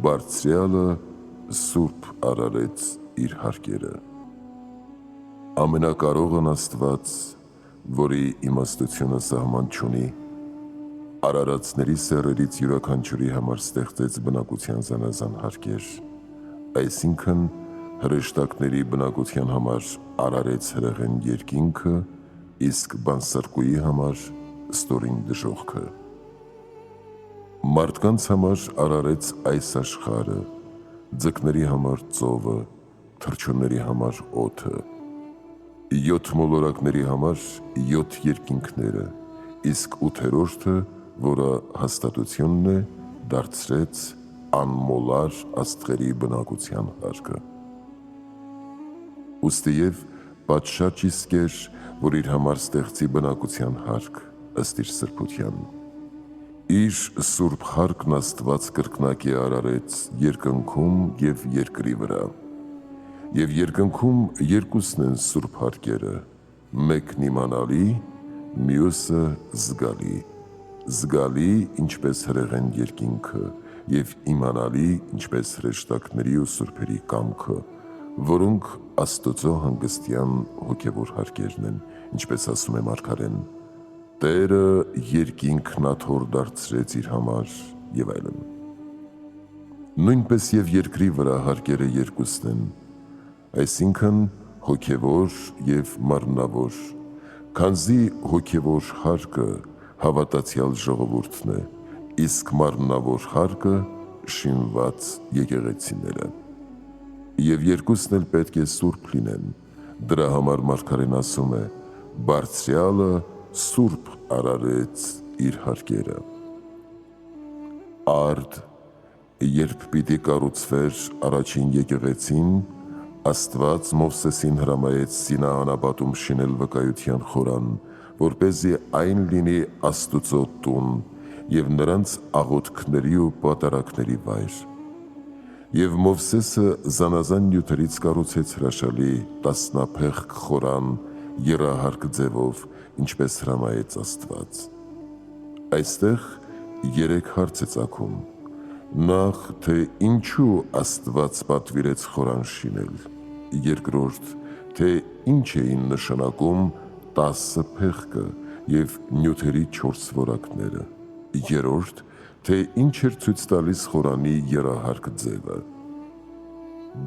բարձրյալը սուրբ արարեց իր հարկերը։ Ամենակարողն Աստված, որի իմաստությունը սահման չունի, արարածների սեռերից յուրաքանչյուրի համար ստեղծեց բնակության զանազան հարկեր, այսինքն հրեշտակների բնակության համար արարեց հրեղեն երկինքը, իսկ բանսարկուի համար ստորին դժոխքը։ Մարդկանց համար արարեց այս աշխարհը, ձկների համար ծովը, թռչունների համար օդը, 7 մոլորակների համար 7 երկինքները, իսկ 8-րդը, որը հաստատությունն է, դարձրեց անմոլար աստղերի բնակության հարկը։ Ուստիև պատշաճ իսկ էր, որ իր համար ստեղծի բնակության հարկ ըստ իր սրբության։ Իր սուրբ հարկն Աստված կրկնակի արարեց երկնքում և երկրի վրա։ Եվ երկնքում երկուսն են սուրբ հարկերը, մեկն իմանալի, մյուսը զգալի, զգալի ինչպես հրեղեն երկինքը և իմանալի ինչպես հրեշտակների ու սուրբերի կամքը, որոնք Աստծո հանգստյան հոգևոր հարկերն են, ինչպես ասում է մարգարեն. Տերը երկինքն աթոռ դարձրեց իր համար և այլն։ Նույնպես և երկրի վրա հարկերը երկուսն են, այսինքն հոգևոր և մարմնավոր, քանզի հոգևոր հարկը հավատացյալ ժողովուրդն է, իսկ մարմնավոր հարկը շինված եկեղեցիները։ Եվ երկուսն էլ պետք է սուրբ լինեն, դրա համար մարգարեն ասում է. բարձրյալը սուրբ արարեց իր հարկերը։ Արդ, երբ պիտի կառուցվեր առաջին եկեղեցին, Աստված Մովսեսին հրամայեց Սինա անապատում շինել վկայության խորան, որպեսզի այն լինի Աստուծո տուն և նրանց աղոթքների ու պատարագների վայր։ Եվ Մովսեսը զանազան նյութերից կառուցեց հրաշալի տասնափեղկ խորան եռահարկ ձևով, ինչպես հրամայեց Աստված։ Այստեղ 3 հարց է ծագում. Նախ, թե ինչու Աստված պատվիրեց խորան շինել, երկրորդ, թե ինչ էին նշանակում 10 փեղկը և նյութերի 4 որակները, երրորդ, թե ինչ էր ցույց տալիս խորանի եռահարկ ձևը։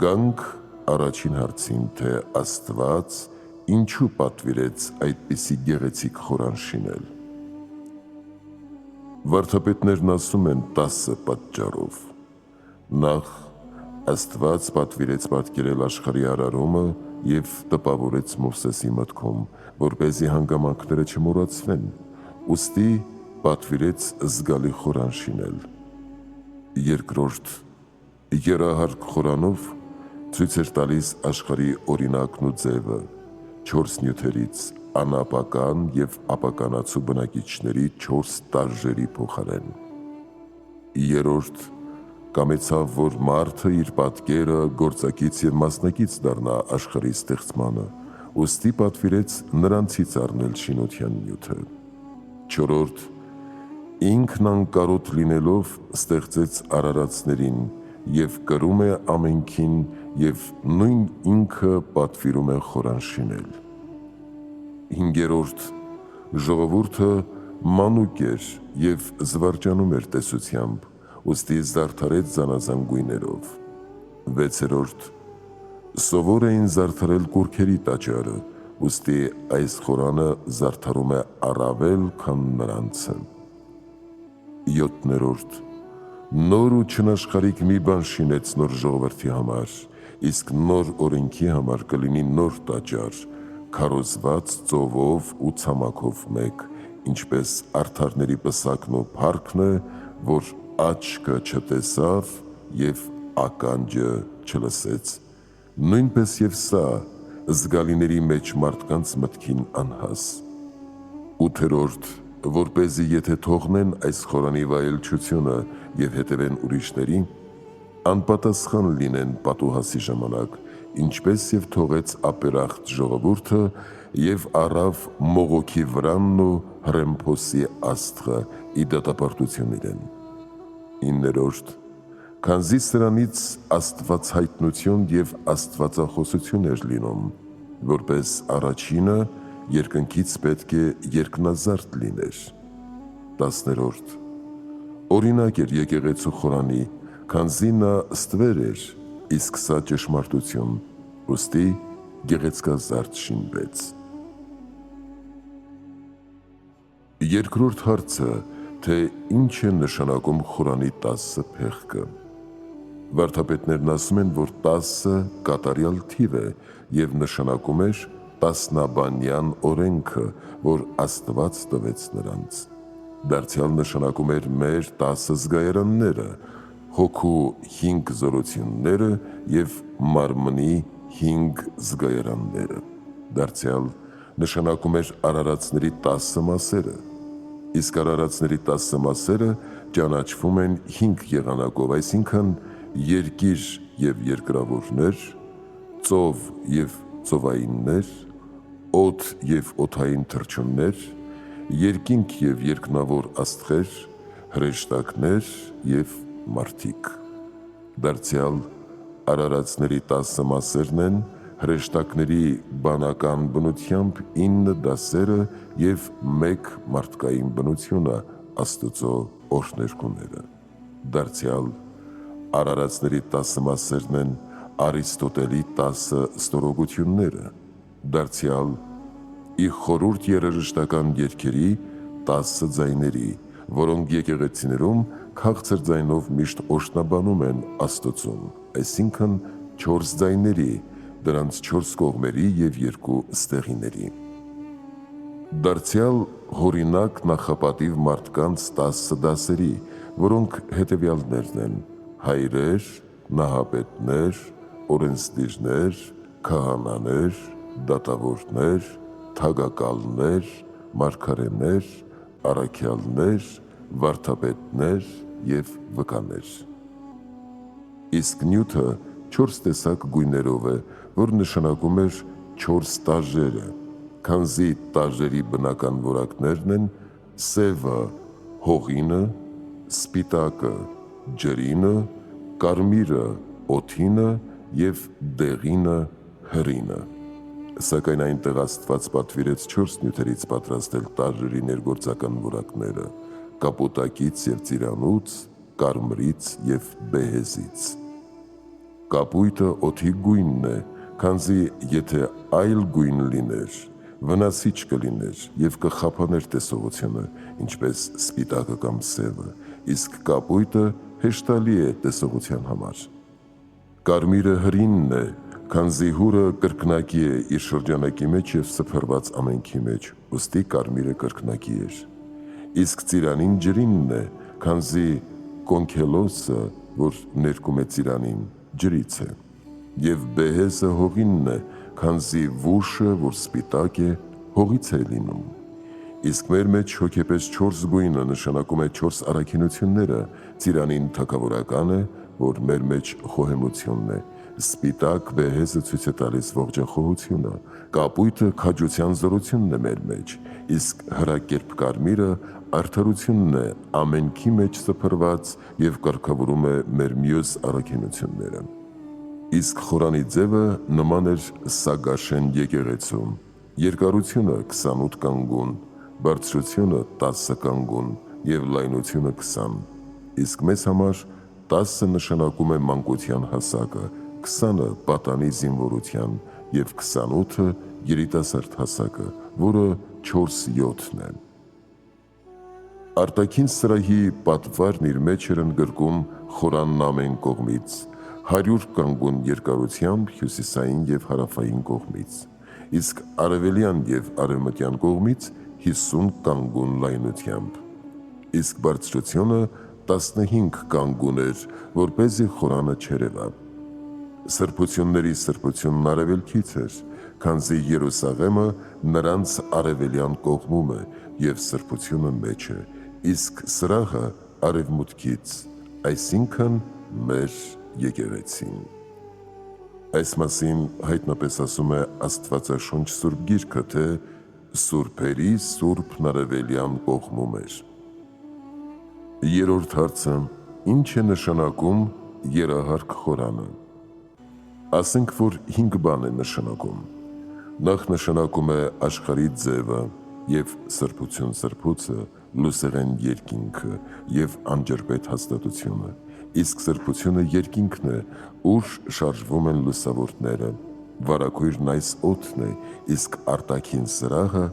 Գանք առաջին հարցին, թե Աստված ինչու պատվիրեց այդպիսի գեղեցիկ խորան շինել։ Վարդապետներն ասում են 10 պատճառով։ Նախ, Աստված պատվիրեց պատկերել աշխարհի արարումը և տպավորեց Մովսեսի մտքում, որպեսզի հանգամանքները չմոռացվեն, ուստի պատվիրեց զգալի խորան շինել։ Երկրորդ, եռահարկ խորանով ցույց էր տալիս աշխարհի օրինակն ու ձևը, 4 նյութերից, անապական և ապականացու բնակիչների 4 տարրերի փոխարեն։ Երրորդ, կամեցավ, որ մարդը իր պատկերը, գործակից և մասնակից դառնա աշխարհի ստեղծմանը, ուստի պատվիրեց նրանցից առնել շինության նյութը։ Չորրորդ, ինքն անկարոտ լինելով ստեղծեց արարածներին և կրում է ամենքին և նույն ինքը պատվիրում է խորան շինել։ Հինգերորդ, ժողովուրդը մանուկ էր և զվարճանում էր տեսությամբ, ուստի զարդարեց զանազան գույներով։ Վեցերորդ, սովոր էին զարդարել կուռքերի տաճարը, ուստի այս խորանը զարդարում է առավել, քան նրանցը։ Յոթներորդ, նոր ու չնաշխարհիկ մի բան շինեց նոր ժողովրդի համար, իսկ նոր օրենքի համար կլինի նոր տաճար, քարոզված ծովով ու ցամաքով մեկ, ինչպես արդարների պսակն ու փառքն է, որ աչքը չտեսավ և ականջը չլսեց, նույնպես և սա զգալիների մեջ մարդկանց մտքին անհաս։ Ութերորդ, որպեսզի եթե թողնեն այս խորանի վայելչությունը և հետևեն ուրիշներին, անպատասխան լինեն պատուհասի ժամանակ, ինչպես և թողեց ապերախտ ժողովուրդը և առավ Մողոքի վրանն ու Հռեմփոսի աստղը ի դատապարտություն իրեն։ Իններորդ, քանզի սրանից աստվածհայտնություն և աստվածախոսություն էր լինում, որպես առաջինը երկնքից պետք է երկնազարդ լիներ։ 10. Օրինակ էր եկեղեցու խորանի, քանզի նա ստվեր էր, իսկ սա ճշմարտություն, ուստի գեղեցկազարդ շինվեց։ Երկրորդ հարցը, թե ինչ է նշանակում խորանի 10 փեղկը։ Վարդապետներն ասում են, որ 10 կատարյալ թիվ է և նշանակում էր տասնաբանյան օրենքը, որ Աստված տվեց նրանց։ Դարձյալ նշանակում էր մեր 10 զգայարանները, հոգու 5 զորությունները և մարմնի 5 զգայարանները։ Դարձյալ նշանակում էր արարածների 10 մասերը, իսկ արարածների 10 մասերը ճանաչվում են 5 եղանակով, այսինքն երկիր և երկրավորներ, ծով և ծովայիններ, օդ և օդային թռչուններ, երկինք և երկնավոր աստղեր, հրեշտակներ և մարդիկ։ Դարձյալ արարածների 10 մասերն են հրեշտակների բանական բնությամբ 9 դասերը և 1 մարդկային բնությունը Աստծո օրհներգուները։ Դարձյալ արարածների 10 մասերն են Արիստոտելի 10 ստորոգությունները։ Դարձյալ ի խորհուրդ երաժշտական երգերի 10 ձայների, որոնք եկեղեցիներում քաղցր ձայնով միշտ օրհնաբանում են Աստծուն, այսինքն 4 ձայների, դրանց 4 կողմերի և 2 ստեղիների։ Դարձյալ հորինակ նախապատիվ մարդկանց 10 դասերի, որոնք հետևյալներն են՝ հայրեր, նահապետներ, օրենսդիրներ, քահանաներ, դատավորներ, թագակալներ, մարգարեներ, առաքյալներ, վարդապետներ և վկաներ։ Իսկ նյութը 4 տեսակ գույներով է, որ նշանակում էր 4 տաժերը, քանզի տաժերի բնական որակներն են սևը, հողինը, սպիտակը, ջրինը, կարմիրը, օդինը և դեղինը, հրինը։ Սակայն այնտեղ Աստված պատվիրեց 4 նյութերից պատրաստել տաժերի ներգործական որակները՝ կապուտակից և ծիրանուց, կարմրից և բեհեզից։ Կապույտը օդի գույնն է, քանզի եթե այլ գույն լիներ, վնասիչ կլիներ և կխափաներ տեսողությունը, ինչպես սպիտակը կամ սևը, իսկ կապույտը հեշտալի է տեսողության համար։ Կարմիրը հրինն է, քանզի հուրը կրկնակի է իր շրջանակի մեջ և սփռված ամենքի մեջ, ուստի կարմիրը կրկնակի էր։ Իսկ ծիրանին ջրինն է, քանզի կոնքելոսը, որ ներկում է ծիրանին, ջրից է։ Եվ բեհեզը հողինն է, քանզի վուշը, որ սպիտակ է, հողից է լինում։ Իսկ մեր մեջ հոգեպես 4 գույնը նշանակում է 4 առաքինությունները, ծիրանին թագավորական է, որ մեր մեջ խոհեմությունն է, սպիտակ բեհեզը ցույց է տալիս ողջախոհությունը, կապույտը քաջության զորությունն է մեր մեջ, իսկ հրակերպ կարմիրը արդարությունն է ամենքի մեջ սփռված և կարգավորում է մեր մյուս առաքինությունները։ Իսկ խորանի ձևը նման էր Սագաշեն եկեղեցու, երկարությունը 28 կանգուն, բարձրությունը 10 կանգուն և լայնությունը 20, իսկ մեզ համար 10 նշանակում է մանկության հասակը, 20-ը պատանի զինվորության և 28-ը երիտասարդ հասակը, որը 4/7 է։ Արտաքին սրահի պատվարն իր մեջ էր ընդգրկում խորանն ամեն կողմից, 100 կանգուն երկարությամբ հյուսիսային և հարավային կողմից, իսկ արևելյան և արևմտյան կողմից 50 կանգուն լայնությամբ, իսկ բարձրությունը 15 կանգուն էր, որպեսզի խորանը չերևա։ Սրբությունների սրբությունն արևելքից էր, քանզի Երուսաղեմը նրանց արևելյան կողմում է և սրբությունը մեջ է, իսկ սրահը արևմուտքից, այսինքն մեր եկեղեցին։ Այս մասին հայտնապես ասում է Աստվածաշունչ Սուրբ Գիրքը, թե սուրբերի սուրբն արևելյան կողմում էր։ Երրորդ հարցը. ինչ է նշանակում երահարկ խորանը։ Ասենք, որ 5 բան է նշանակում։ Նախ նշանակում է աշխարհի ձևը և սրբություն սրբոցը, լուսեղեն երկինքը և անջրպետ հաստատությունը, իսկ սրբությունը երկինքն է, ուր շարժվում են լուսավորները, վարագույրն այս օդն է, իսկ արտաքին սրահը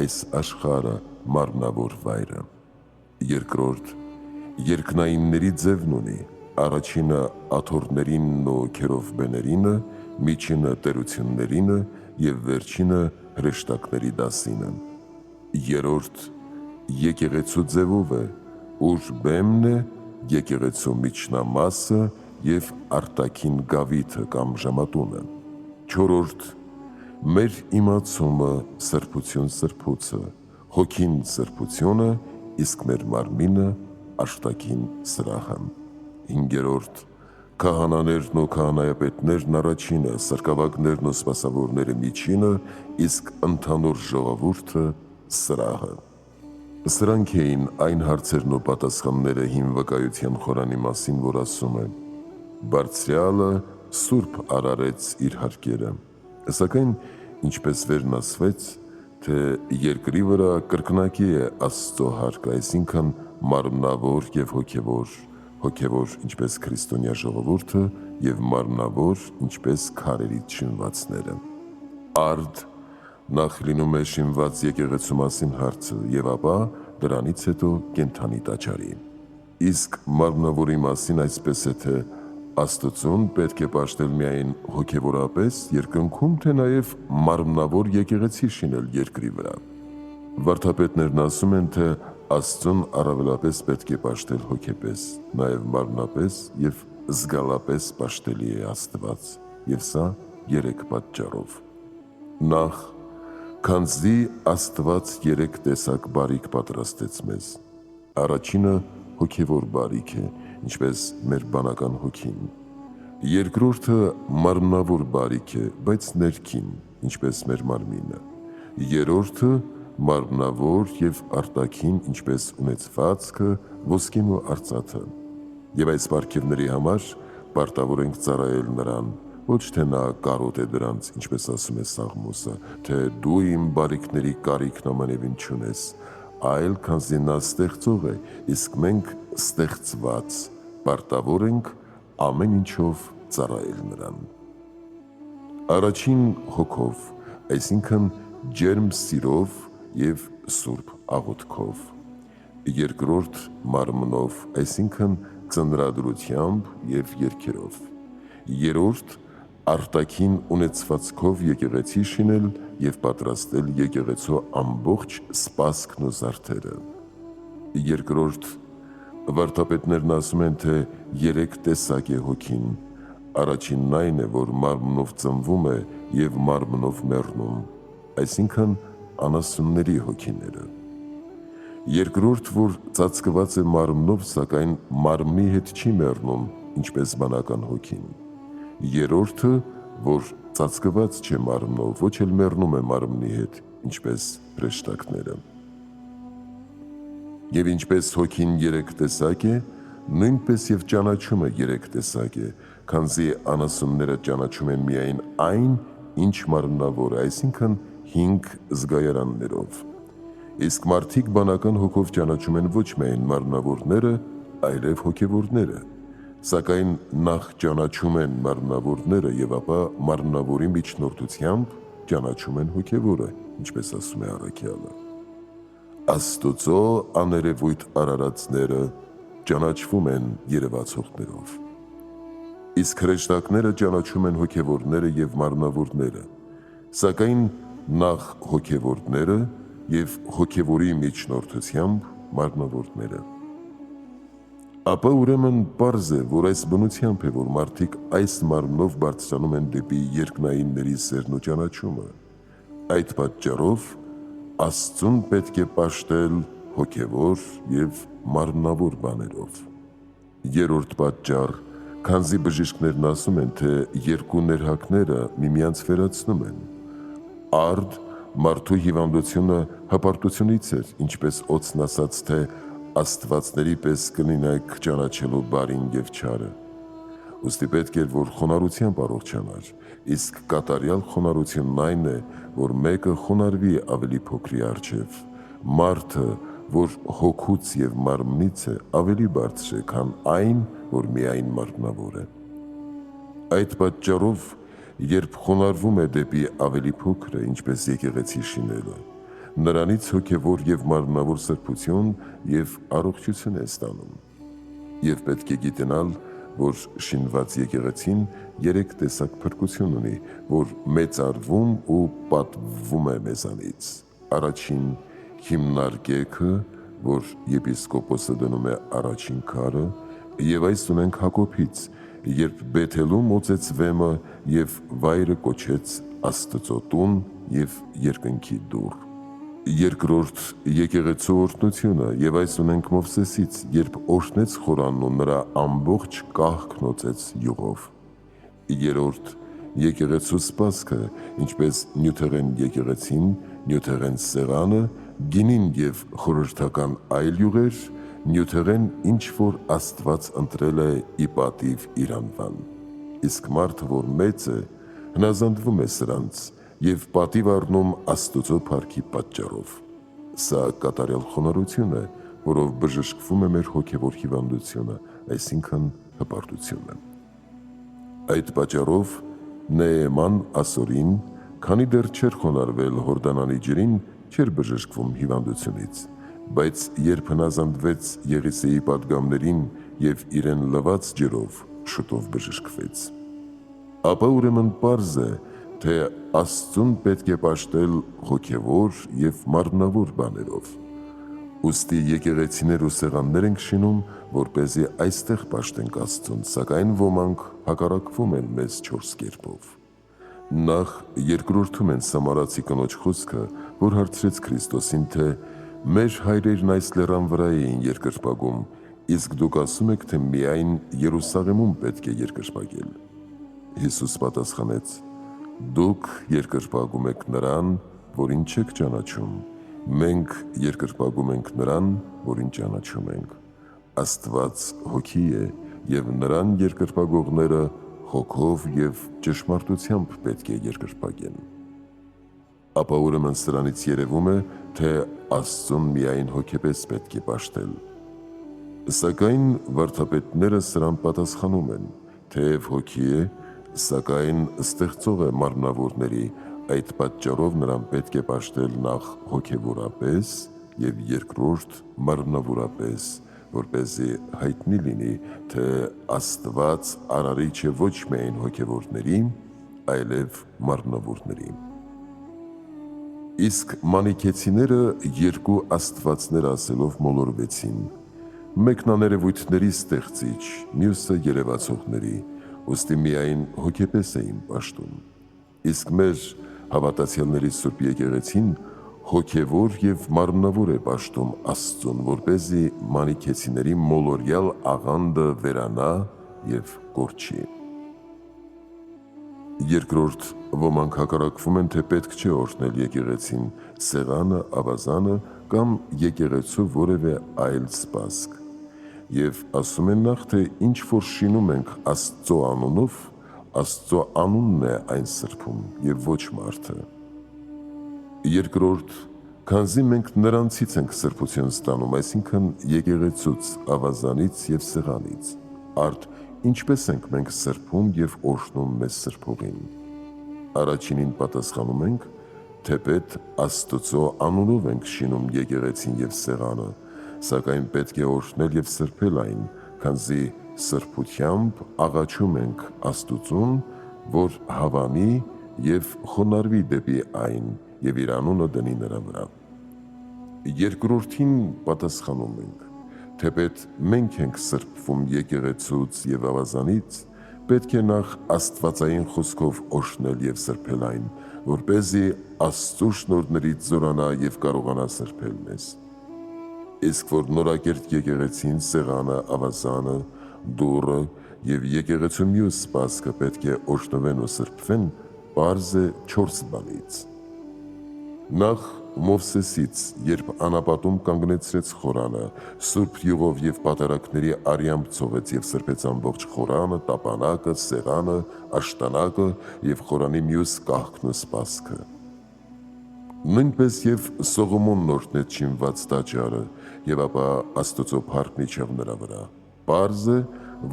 այս աշխարհը, մարմնավոր վայրը։ Երկրորդ, երկնայինների ձևն ունի, առաջինը աթոռներինն ու քերովբեներինը, միջինը տերություններինը և վերջինը հրեշտակների դասինը։ Երրորդ, եկեղեցու ձևով է, ուր բեմն է եկեղեցու միջնամասը և արտաքին գավիթը կամ ժամատունը։ Չորրորդ, մեր իմացումը սրբություն սրբոցը, հոգին սրբությունը, իսկ մեր մարմինը աշտաքին սրահը։ Հինգերորդ, քահանաներն ու քահանայապետներն առաջինը, սրկավագներն ու սպասավորները միջինը, իսկ ընդհանուր ժողովուրդը սրահը։ Սրանք էին այն հարցերն ու պատասխանները հին վկայության խորանի մասին, որ ասում է. Բարձրյալը սուրբ արարեց իր հարկերը, սակայն ինչպես վերն ասվեց, թե երկրի վրա կրկնակի է Աստծո հարկը, այսինքն մարմնավոր և հոգևոր, հոգևոր ինչպես քրիստոնյա ժողովուրդը և մարմնավոր ինչպես քարերից շինվածները։ Արդ նախ լինում է շինված եկեղեցու մասին հարցը և ապա դրանից հետո կենդանի տաճարի։ Իսկ մարմնավորի մասին այսպես է, թե Աստծուն պետք է պաշտել միայն հոգևորապես երկնքում, թե նաև մարմնավոր եկեղեցի շինել երկրի վրա։ Վարդապետներն ասում են, թե Աստծուն առավելապես պետք է պաշտել հոգեպես, նաև մարմնապես և զգալապես պաշտելի է Աստված, և սա 3 պատճառով։ Նախ, քանզի Աստված 3 տեսակ բարիք պատրաստեց մեզ։ Առաջինը հոգևոր բարիք է, ինչպես մեր բանական հոգին։ Երկրորդը մարմնավոր բարիք է, բայց ներքին, ինչպես մեր մարմինը։ Երրորդը մարմնավոր և արտաքին, ինչպես ունեցվածքը, ոսկին ու արծաթը։ Եվ այս պարգևների համար պարտավոր ենք ծառայել նրան, ոչ թե նա կարոտ է դրանց, ինչպես ասում է Սաղմոսը, թե դու իմ բարիքների կարիքն ամենևին չունես, այլ քանզի նա ստեղծող է, իսկ մենք ստեղծված, պարտավոր ենք ամեն ինչով ծառայել նրան։ Առաջին հոգով, այսինքն ջերմ սիրով և սուրբ աղոթքով։ Երկրորդ մարմնով, այսինքն ծննդրությամբ և երգերով։ Երրորդ արտաքին ունեցվածքով եկեղեցի շինել և պատրաստել եկեղեցու ամբողջ սպասքն ու զարդերը։ Երկրորդ, վարդապետներն ասում են, թե 3 տեսակ է հոգին։ Առաջինն այն է, որ մարմնով ծնվում է և մարմնով մեռնում, այսինքն անասունների հոգիները։ Երկրորդ, որ ծածկված է մարմնով, սակայն մարմնի հետ չի մեռնում, ինչպես բանական հոգին։ Երրորդը, որ ծածկված չէ մարմնով, ոչ էլ մեռնում է մարմնի հետ, ինչպես հրեշտակները։ Եվ ինչպես հոգին 3 տեսակ է, նույնպես և ճանաչումը 3 տեսակ է, քանզի անասունները ճանաչում են միայն այն, ինչ մարմնավոր է, այսինքն 5 զգայարաններով։ Իսկ մարդիկ բանական հոգով ճանաչում են ոչ միայն մարմնավորները, այլև հոգևորները, սակայն նախ ճանաչում են մարմնավորները և ապա մարմնավորի միջնորդությամբ ճանաչում են հոգևորը, ինչպես ասում է առաքյալը։ Աստծո աներևույթ արարածները ճանաչվում են երևացողներով։ Իսկ հրեշտակները ճանաչում են հոգևորները և մարմնավորները, սակայն նախ հոգևորները և հոգևորի միջնորդությամբ մարմնավորները։ Ապա ուրեմն պարզ է, որ այս բնությամբ է, որ մարդիկ այս մարմնով բարձրանում են դեպի երկնայինների սերն ու ճանաչումը։ Այդ պատճառով Աստծուն պետք է պաշտել հոգևոր և մարմնավոր բաներով։ Երրորդ պատճառ, քանզի բժիշկներն ասում են, թե 2 ներհակները միմյանց վերացնում են։ Արդ մարդու հիվանդությունը հպարտությունից էր, ինչպես Օծն ասաց, թե աստվածների պես կլինեք ճանաչելու բարին և չարը։ Ուստի պետք էր, որ խոնարհությամբ առողջանար, իսկ կատարյալ խոնարհությունն այն է, որ մեկը խոնարհվի ավելի փոքրի առջև։ Մարդը, որ հոգուց եւ մարմնից է, ավելի բարձր է, քան այն, որ միայն մարմնավոր է։ Այդ պատճառով, երբ խոնարհվում է դեպի ավելի փոքրը, ինչպես եկեղեցի շինելը, նրանից հոգևոր եւ մարմնավոր սրբություն եւ առողջություն է ստանում։ Եվ պետք է գիտենալ, որ շինված եկեղեցին 3 տեսակ փրկություն ունի, որ մեծարվում ու պատվվում է մեզանից։ Առաջին հիմնարկեքը, որ եպիսկոպոսը դնում է առաջին քարը, եւ այս ունենք Հակոբից, երբ Բեթելում մոծեց վեմը եւ վայրը կոչեց Աստծո տուն եւ երկնքի դուռ։ Երկրորդ եկեղեցու օրհնությունը եւ այս ունենք Մովսեսից, երբ օրհնեց խորանն ու նրա ամբողջ կահքն օծեց յուղով։ Երրորդ եկեղեցու սպասքը, ինչպես նյութեղեն եկեղեցին, նյութեղեն սեղանը, գինին եւ խորհրդական այլ յուղեր, նյութեղեն ինչ որ Աստված ընտրել է ի պատիվ իր անվան։ Իսկ մարդը, որ մեծ է, հնազանդվում է սրանց եւ պատիվ առնում Աստծո փառքի պատճառով։ Սա կատարյալ խոնարհություն է, որով բժշկվում է մեր հոգևոր հիվանդությունը, այսինքն հպարտությունը։ Այդ պատճառով Նեեման ասորին, քանի դեռ չէր խոնարհվել Հորդանանի ջրին, չէր բժշկվում հիվանդությունից, բայց երբ հնազանդվեց Եղիսեի պատգամներին եւ իրեն լված ջրով, շուտով բժշկվեց։ Ապա ուրեմն պարզ է, թե Աստծուն պետք է պաշտել հոգևոր եւ մարմնավոր բաներով։ Ուստի եկեղեցիներ ու սեղաններ ենք շինում, որպեսզի այստեղ պաշտենք Աստծուն, սակայն ոմանք հակառակվում են մեզ 4 կերպով։ Նախ երկրորդում են Սամարացի կնոջ խոսքը, որ հարցրեց Քրիստոսին, թե մեր հայրերն այս լեռան վրա էին երկրպագում, իսկ դուք ասում եք, թե միայն Երուսաղեմում պետք է երկրպագել։ Հիսուս պատասխանեց. Դուք երկրպագում եք նրան, որին չեք ճանաչում, մենք երկրպագում ենք նրան, որին ճանաչում ենք։ Աստված հոգի է, եւ նրան երկրպագողները հոգով եւ ճշմարտությամբ պետք է երկրպագեն։ Ապա ուրեմն սրանից երևում է, թե Աստծուն միայն հոգեպես պետք է պաշտել։ Սակայն վարդապետները սրան պատասխանում են, թեև հոգի է, սակայն ստեղծող է մարմնավորների, այդ պատճառով նրան պետք է պաշտել նախ հոգևորապես եւ երկրորդ մարմնավորապես, որպեսզի հայտնի լինի, թե Աստված արարիչ է ոչ միայն հոգևորների, այլև մարմնավորների։ Իսկ մանիքեցիները 2 աստվածներ ասելով մոլորվեցին, մեկն աներևույթների ստեղծիչ, մյուսը երևացողների, ուստի միայն հոգեպես էին պաշտում։ Իսկ մեր հավատացյալների Սուրբ եկեղեցին հոգևոր եւ մարմնավոր է պաշտում Աստծուն, որպեսզի մանիքեցիների մոլորյալ աղանդը վերանա եւ կորչի։ Երկրորդ ոմանք հակառակվում են, թե պետք չէ օրհնել եկեղեցին, սեղանը, ավազանը կամ եկեղեցու որևէ այլ սպասք։ Եվ ասում են նախ, թե ինչ որ շինում ենք Աստծո անունով, Աստծո անունն է այն սրբում եւ ոչ մարդը։ Երկրորդ, քանզի մենք նրանցից ենք սրբություն ստանում, այսինքն եկեղեցուց, ավազանից եւ սեղանից, արդ ինչպես ենք մենք սրբում եւ օրհնում մեզ սրբողին։ Առաջինին պատասխանում ենք, թեպետ Աստծո անունով ենք շինում եկեղեցին եւ սեղանը, սակայն պետք է օրհնել եւ սրբել այն, քանզի սրբությամբ աղաչում ենք Աստծուն, որ հավանի եւ խոնարհվի դեպի այն եւ իր անունը դնի նրա վրա։ Երկրորդին պատասխանում ենք, թեպետ մենք ենք սրբվում եկեղեցուց եւ ավազանից, պետք է նախ աստվածային խոսքով օրհնել եւ սրբել այն, որպեսզի Աստծո շնորհներից զորանա եւ կարողանա սրբել մեզ։ Իսկ որ նորակերտ եկեղեցին, սեղանը, ավազանը, դուռը եւ եկեղեցու մյուս սպասքը պետք է օրհնվեն ու սրբվեն, պարզ է 4 բանից։ Նախ Մովսեսից, երբ անապատում կանգնեցրեց խորանը, սուրբ յուղով և պատարագների արյամբ ցողեց և սրբեց ամբողջ խորանը, տապանակը, սեղանը, աշտանակը և խորանի մյուս կահքն ու սպասքը։ Նույնպես և Սողոմոնն օրհնեց շինված տաճարը, և ապա Աստծո փառքն իջավ նրա վրա։ Պարզ է,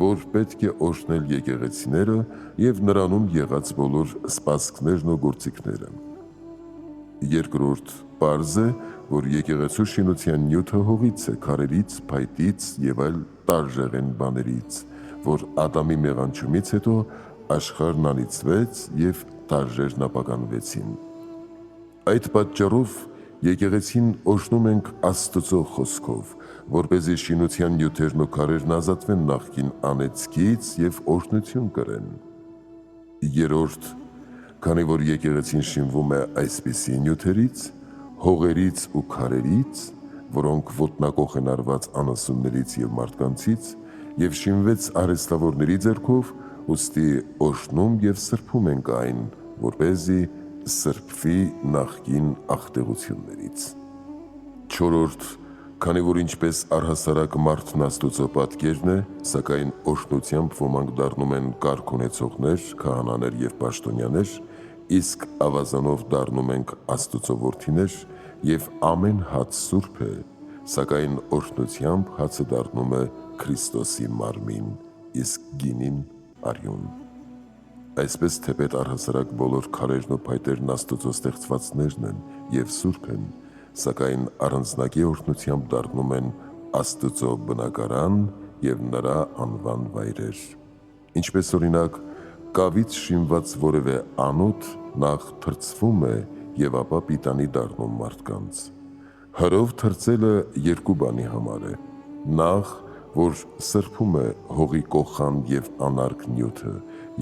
որ պետք է օրհնել եկեղեցիները և նրանում եղած բոլոր սպասքներն ու գործիքները։ Երկրորդ, պարզ է, որ եկեղեցու շինության նյութը հողից է, քարերից, փայտից և այլ տարժեղեն բաներից, որ Ադամի մեղանչումից հետո աշխարհն անիծվեց և տարժերն ապականվեցին։ Այդ պատճառով եկեղեցին օրհնում ենք Աստծո խոսքով, որպեսզի շինության նյութերն ու քարերն ազատվեն նախկին անեծքից և օրհնություն կրեն։ Երրորդ, քանի որ եկեղեցին շինվում է այսպիսի նյութերից, հողերից ու քարերից, որոնք ոտնակոխ են արված անասուններից և մարդկանցից, և շինվեց արհեստավորների ձեռքով, ուստի օրհնում և սրբում ենք այն, որպեսզի սրբվի նախկին աղտեղություններից։ Չորրորդ, քանի որ ինչպես առհասարակ մարդն Աստուծո պատկերն է, սակայն օրհնությամբ ոմանք դառնում են կարգ ունեցողներ, քահանաներ և պաշտոնյաներ, իսկ ավազանով դառնում ենք Աստուծո որդիներ, և ամեն հաց սուրբ է, սակայն օրհնությամբ հացը դառնում է Քրիստոսի մարմին, իսկ գինին արյուն։ Այսպես թեպետ առհասարակ բոլոր քարերն ու փայտերն Աստուծո ստեղծվածներն են և սուրբ են, սակայն առանձնակի օրհնությամբ դառնում են Աստծո բնակարան և նրա անվան վայրեր։ Ինչպես օրինակ, կավից շինված որևէ անոթ նախ թրծվում է և ապա պիտանի դառնում մարդկանց։ Հրով թրծելը երկու բանի համար է. նախ, որ սրբում է հողի կոխան և անարգ նյութը,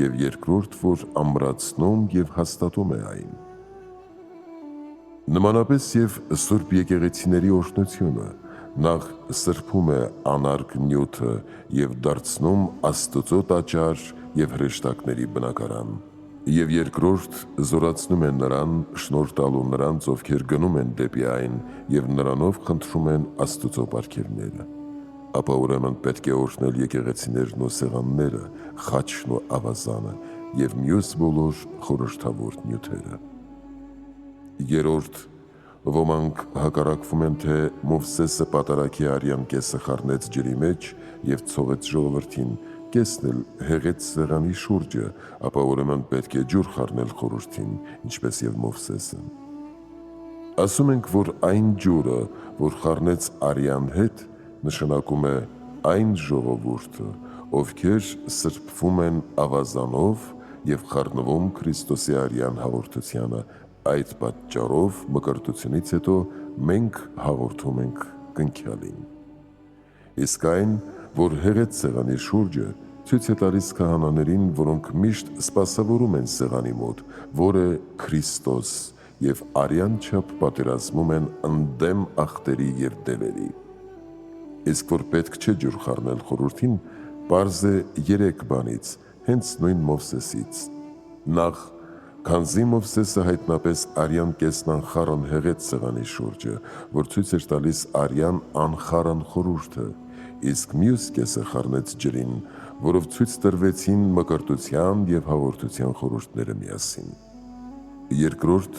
և երկրորդ, որ ամրացնում և հաստատում է այն։ Նմանապես և սուրբ եկեղեցիների օրհնությունը նախ սրբում է անարգ նյութը և դարձնում Աստծո տաճար և հրեշտակների բնակարան, և երկրորդ զորացնում է նրան, շնորհ տալու նրանց, ովքեր գնում են դեպի այն և նրանով խնդրում են Աստծո պարգևները։ Ապա ուրեմն պետք է օրհնել եկեղեցիներն ու սեղանները, խաչն ու ավազանը և մյուս բոլոր խորհրդավոր նյութերը։ Երրորդ, ոմանք հակառակվում են, թե Մովսեսը պատարագի արյան կեսը խառնեց ջրի մեջ և ցողեց ժողովրդին, կեսն էլ հեղեց սեղանի շուրջը, ապա ուրեմն պետք է ջուր խառնել խորհրդին, ինչպես և Մովսեսը։ Ասում ենք, որ այն ջուրը, որ խառնեց արյան հետ, նշանակում է այն ժողովուրդը, ովքեր սրբվում են ավազանով և խառնվում Քրիստոսի արյան հաղորդությանը, այդ պատճառով մկրտությունից հետո մենք հաղորդում ենք կնքյալին։ Իսկ այն, որ հեղեց սեղանի շուրջը, ցույց է տալիս քահանաներին, որոնք միշտ սպասավորում են սեղանի մոտ, որ է Քրիստոս, և արյան չափ պատերազմում են ընդդեմ ախտերի և դևերի։ Իսկ որ պետք չէ ջուր խառնել խորհրդին, պարզ է երեք բանից, հենց նույն Մովսեսից։ Նախ, քանզի Մովսեսը հայտնապես արյան կեսն անխառն հեղեց սեղանի շուրջը, որ ցույց էր տալիս արյան անխառն խորհուրդը, իսկ մյուս կեսը խառնեց ջրին, որով ցույց տրվեցին մկրտության և հաղորդության խորհուրդները միասին։ Երկրորդ,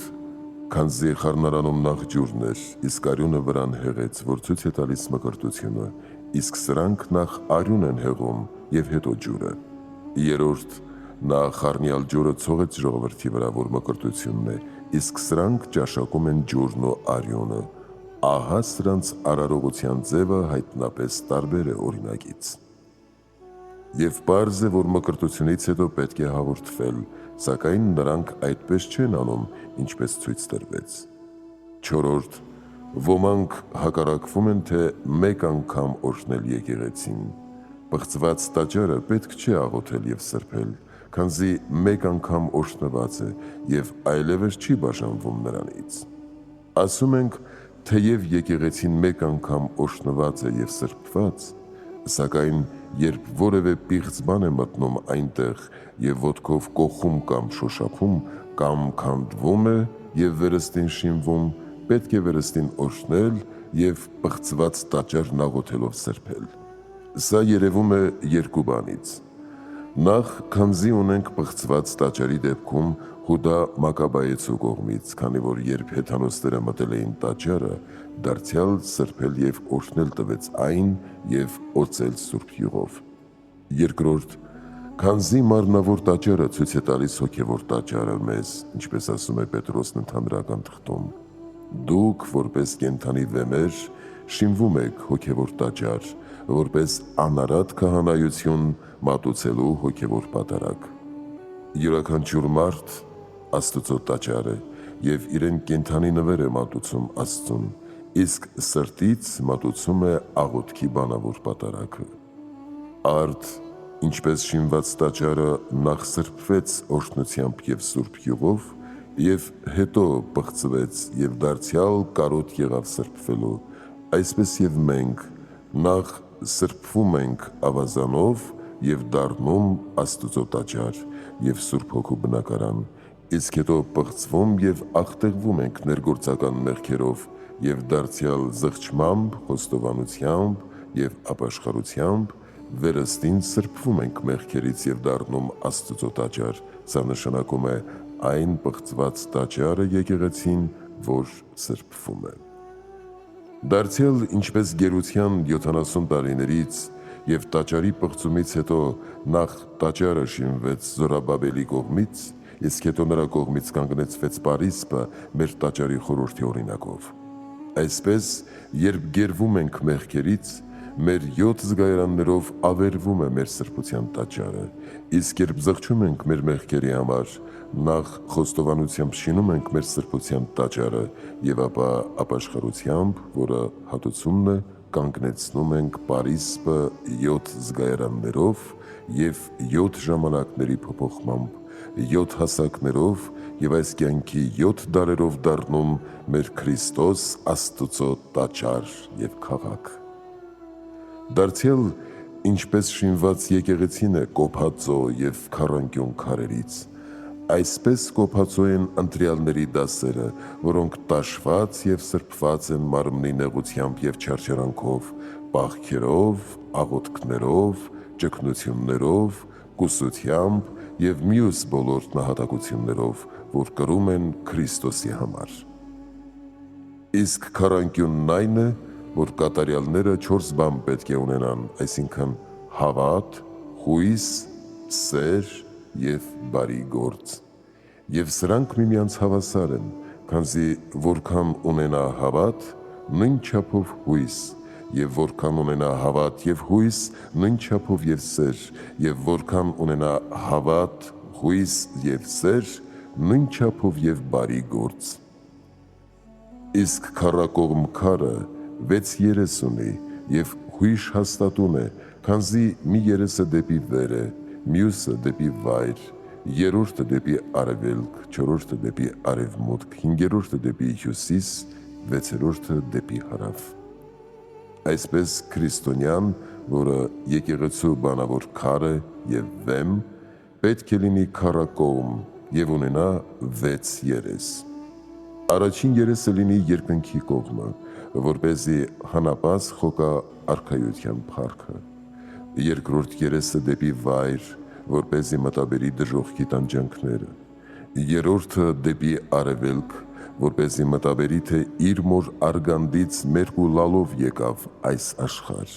քանզի խառնարանում նախ ջուրն էր, իսկ արյունը վրան հեղեց, որ ցույց է տալիս մկրտությունը, իսկ սրանք նախ արյուն են հեղում և հետո ջուրը։ Երրորդ, նա խառնյալ ջուրը ցողեց ժողովրդի վրա, որ մկրտությունն է, իսկ սրանք ճաշակում են ջուրն ու արյունը։ Ահա սրանց արարողության ձևը հայտնապես տարբեր է օրինակից։ Եվ պարզ է, որ մկրտությունից հետո պետք է հաղորդվել, սակայն նրանք այդպես չեն անում, ինչպես ցույց տրվեց։ Չորրորդ, ոմանք հակառակվում են, թե մեկ անգամ օրհնել եկեղեցին։ Պղծված տաճարը պետք չէ աղոթել և սրբել, քանզի մեկ անգամ օրհնված է և այլևս չի բաժանվում նրանից։ Ասում ենք, թեև եկեղեցին մեկ անգամ օրհնված է և սրբված, սակայն երբ որևէ պիղծ բան է մտնում այնտեղ և ոտքով կոխում կամ շոշափում, կամ քանդվում է և վերստին շինվում, պետք է վերստին օրհնել եւ պղծված տաճարն աղոթելով սրբել։ Սա երևում է երկու բանից։ Նախ, քանզի ունենք պղծված տաճարի դեպքում Հուդա Մակաբայեցու կողմից, քանի որ երբ հեթանոսները մտել էին տաճարը, դարձյալ սրբել եւ օրհնել տվեց այն եւ օծել սուրբ յուղով։ Երկրորդ, քանզի մարմնավոր տաճարը ցույց է տալիս հոգևոր տաճարը մեզ, ինչպես ասում է Պետրոսն ընդհանրական թղթում, դուք որպես կենդանի վեմեր շինվում եք հոգևոր տաճար, որպես անարատ քահանայություն մատուցելու հոգևոր պատարագ։ Յուրաքանչյուր մարդ Աստծո տաճար է եւ իրեն կենդանի նվեր է մատուցում Աստծուն, իսկ սրտից մատուցում է աղոթքի բանավոր պատարագը։ Արդ, ինչպես շինված տաճարը նախ սրբվեց օրհնությամբ եւ սուրբ յուղով եւ հետո պղծվեց եւ դարձյալ կարոտ եղավ սրբվելու, այսպես եւ մենք նախ սրբվում ենք ավազանով եւ դառնում Աստծո տաճար եւ Սուրբ Հոգու բնակարան, իսկ հետո պղծվում եւ աղտեղվում ենք ներգործական մեղքերով եւ դարձյալ զղջմամբ, խոստովանությամբ եւ ապաշխարությամբ վերստին սրբվում ենք մեղքերից եւ դառնում Աստծո տաճար։ Սա նշանակում է այն պղծված տաճարը եկեղեցին, որ սրբվում է։ Դարձյալ ինչպես գերության 70 տարիներից եւ տաճարի պղծումից հետո նախ տաճարը շինվեց Զորաբաբելի կողմից, իսկ հետո նրա կողմից կանգնեցվեց Պարիսպը մեր տաճարի խորհրդի օրինակով։ Այսպես, երբ գերվում ենք մեղքերից, մեր 7 զգայարաններով ավերվում է մեր սրբության տաճարը, իսկ երբ զղջում ենք մեր մեղքերի համար, նախ խոստովանությամբ շինում ենք մեր սրբության տաճարը եւ ապա ապաշխարությամբ, որը հատուցումն է, կանգնեցնում ենք Պարիսպը 7 զգայարաններով եւ 7 ժամանակների փոփոխմամբ, 7 հասակներով եւ այս կյանքի 7 դարերով դառնում մեր Քրիստոս Աստծո տաճար եւ քաղաք։ Դարձյալ ինչպես շինված եկեղեցին է կոփածո եւ քառանկյուն քարերից, այսպես կոփածո են ընտրյալների դասերը, որոնք տաշված եւ սրբված են մարմնի նեղությամբ եւ չարչարանքով, պաղքերով, աղոթքներով, ճգնություններով, կուսությամբ եւ մյուս բոլոր նահատակություններով, որ կրում են Քրիստոսի համար։ Իսկ քառանկյունն այն է, որ կատարյալները 4 բան պետք է ունենան, այսինքն հավատ, հույս, սեր եւ բարի գործ։ Եվ սրանք միմյանց հավասար են, քանզի որքան ունենա հավատ, նույն չափով հույս, եւ որքան ունենա հավատ եւ հույս, նույն չափով եւ սեր, եւ որքան ունենա հավատ, հույս եւ սեր, նույն չափով եւ բարի գործ։ Իսկ քառակողմ քարը 6 երես ունի եւ հույժ հաստատուն է, քանզի մի երեսը դեպի վեր է, մյուսը դեպի վայր, երրորդը դեպի արևելք, չորրորդը դեպի արևմուտք, հինգերորդը դեպի հյուսիս, վեցերորդը դեպի հարավ։ Այսպես քրիստոնյան, որը եկեղեցու բանավոր քար է եւ վեմ, պետք է լինի քառակողմ եւ ունենա 6 երես։ Առաջին երեսը լինի երկնքի կողմը, որպեսզի հանապազ խոկա արքայության փառքը։ Երկրորդ երեսը դեպի վայր, որպեսզի մտաբերի դժոխքի տանջանքները։ Երրորդը դեպի արևելք, որպեսզի մտաբերի թե իր մոր արգանդից մերկ ու լալով եկավ այս աշխարհ։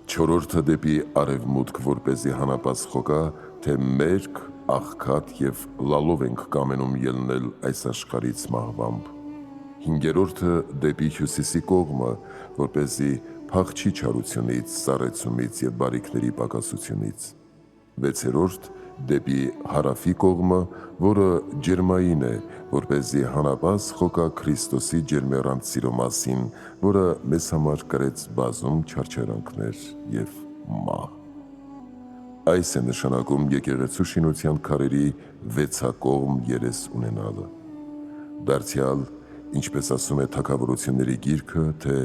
Չորրորդը դեպի արևմուտք, որպեսզի հանապազ խոկա թե մերկ, աղքատ եւ լալով ենք կամենում ելնել այս աշխարհից մահվամբ։ Հինգերորդը դեպի հյուսիսի կողմը, որպեսզի փախչի չարությունից, սառեցումից եւ բարիքների պակասությունից։ Վեցերորդ դեպի հարավի կողմը, որը ջերմային է, որպեսզի հանապազ խոկա Քրիստոսի ջերմեռանդ սիրո մասին, որը մեզ համար կրեց բազում չարչարանքներ եւ մահ։ Այս է նշանակում եկեղեցու շինության քարերի 6-ակողմ երես ունենալը։ Դարձյալ, ինչպես ասում է Թագավորությունների գիրքը, թե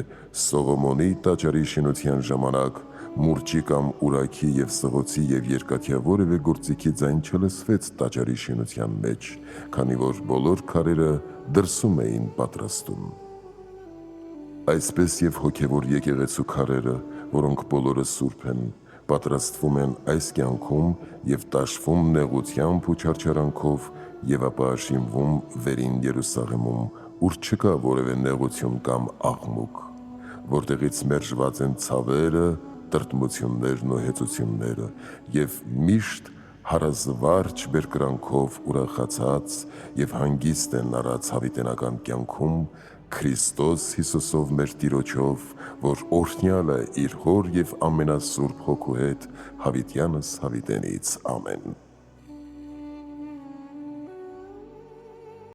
Սողոմոնի տաճարի շինության ժամանակ մուրճի կամ ուրաքի եւ սղոցի եւ երկաթյա որևէ գործիքի ձայն չլսվեց տաճարի շինության մեջ, քանի որ բոլոր քարերը դրսում էին պատրաստում։ Այսպես եւ հոգևոր եկեղեցու քարերը, որոնք բոլորը սուրբ են, պատրաստվում են այս կյանքում եւ տաշվում նեղությամբ ու չարչարանքով եւ ապա աշինվում վերին Երուսաղեմում, ուր չկա որևէ նեղություն կամ աղմուկ, որտեղից մերժված են ցավերը, տրտմություններն ու հեծությունները եւ միշտ հարազվարճ բերկրանքով ուրախացած եւ հանգիստ են առած հավիտենական կյանքում Քրիստոս Հիսուսով մեր Տիրոջով, որ օրհնյալ է իր հոր եւ ամենասուրբ հոգու հետ հավիտյանս հավիտենից ամեն։